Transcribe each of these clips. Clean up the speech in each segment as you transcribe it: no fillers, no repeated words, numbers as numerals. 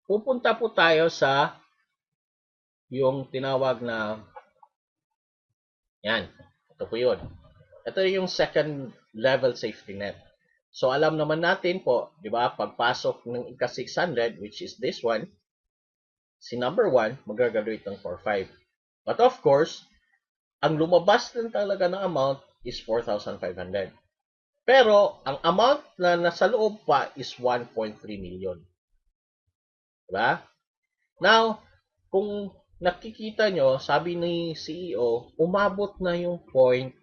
pupunta po tayo sa yung tinawag na, yan, ito po yun. Ito yung second level safety net. So, alam naman natin po, di ba, pagpasok ng ika-600, which is this one, si number 1, mag-graduate ng 4.5. But of course, ang lumabas din talaga ng amount is 4,500. Pero, ang amount na nasa loob pa is 1.3 million. Diba? Now, kung nakikita nyo, sabi ni CEO, umabot na yung point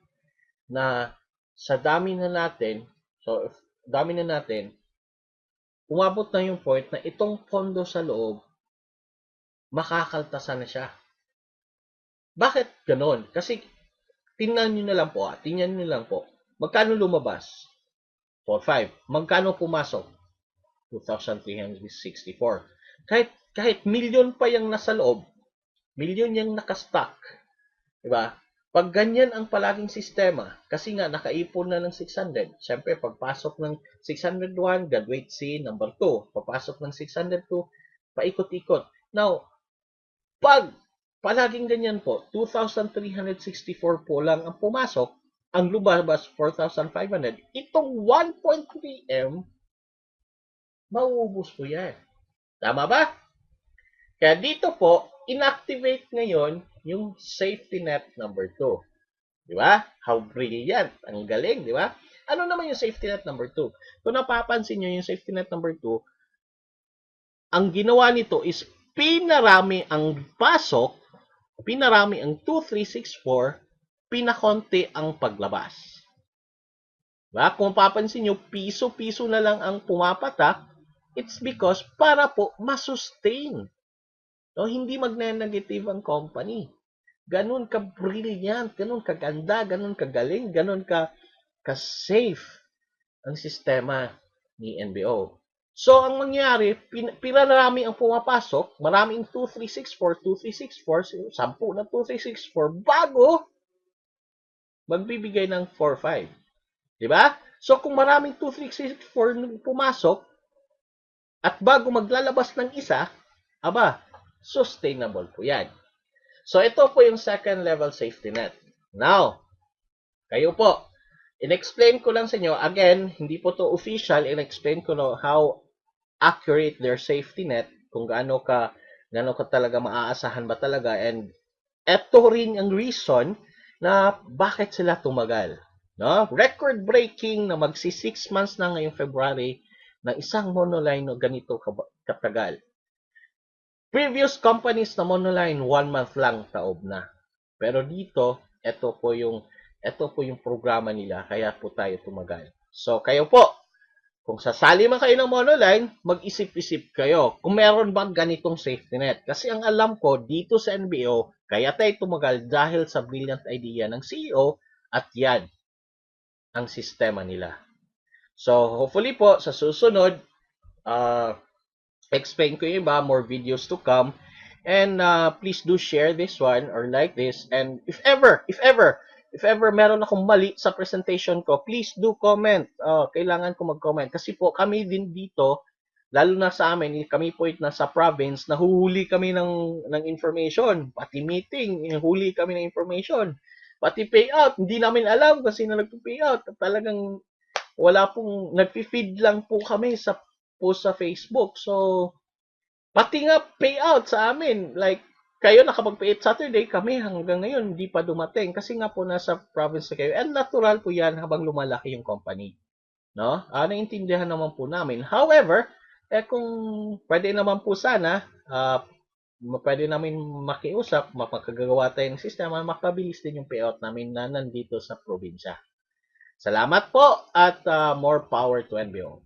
na sa dami na natin, so, dami na natin, umabot na yung point na itong pondo sa loob, makakaltasan na siya. Bakit ganon? Kasi, tingnan nyo na lang po, tingnan nyo lang po, magkano lumabas? 4.5. Magkano pumasok? 2,364. Kahit milyon pa yung nasa loob, milyon yung nakastock, diba? Pag ganyan ang palaging sistema, kasi nga nakaipon na ng 600, syempre pagpasok ng 601, graduate si number 2, papasok ng 602, paikot-ikot. Now, pag palaging ganyan po, 2,364 po lang ang pumasok, ang lumabas 4,500, itong 1.3 M, mauubos po yan. Tama ba? Kaya dito po, inactivate ngayon yung safety net number 2. Di ba? How brilliant. Ang galing, di ba? Ano naman yung safety net number 2? Kung napapansin nyo yung safety net number 2, ang ginawa nito is pinarami ang pasok, pinarami ang 2,364, pinakonti ang paglabas. Diba? Kung papansin nyo, piso-piso na lang ang pumapatak, it's because para po masustain. No, hindi magne-negative ang company. Ganun ka-brilliant, ganun kaganda, ganun kagaling, ganun ka-safe ang sistema ni NBO. So, ang mangyari, pinarami ang pumapasok, maraming 2,364, 2,364, 10 na 2,364, bago magbibigay ng 4,500. Diba? So, kung maraming 2,364 pumasok, at bago maglalabas ng isa, aba, sustainable po yan. So, ito po yung second level safety net. Now, kayo po, in-explain ko lang sa inyo, again, hindi po to official, in-explain ko no how accurate their safety net, kung gaano ka talaga maaasahan ba talaga, and ito rin ang reason na bakit sila tumagal. No? Record breaking na magsi 6 months na ngayong February ng isang monoline na ganito katagal. Previous companies na monoline, 1 month lang taob na. Pero dito, ito po yung programa nila, kaya po tayo tumagal. So, kayo po, kung sasali man kayo ng monoline, mag-isip-isip kayo kung meron bang ganitong safety net. Kasi ang alam ko, dito sa NBO, kaya tayo tumagal dahil sa brilliant idea ng CEO at yan ang sistema nila. So, hopefully po, sa susunod, explain ko yung iba, more videos to come. And please do share this one or like this. And if ever meron akong mali sa presentation ko, please do comment. Kailangan ko mag-comment. Kasi po kami din dito, lalo na sa amin, kami po nasa province, nahuhuli kami ng information. Pati meeting, huli kami ng information. Pati payout, hindi namin alam kasi na nagpo-payout. Talagang wala pong, nagpi-feed lang po kami sa post sa Facebook. So, pati nga payout sa amin. Like, kayo nakapag-payout Saturday, kami hanggang ngayon hindi pa dumating. Kasi nga po nasa province na kayo. And natural po yan habang lumalaki yung company. No? Naintindihan naman po namin. However, kung pwede naman po sana, pwede namin makiusap, mapagkagawa tayo ng sistema, makabilis din yung payout namin na nandito sa probinsya. Salamat po at more power to NBO.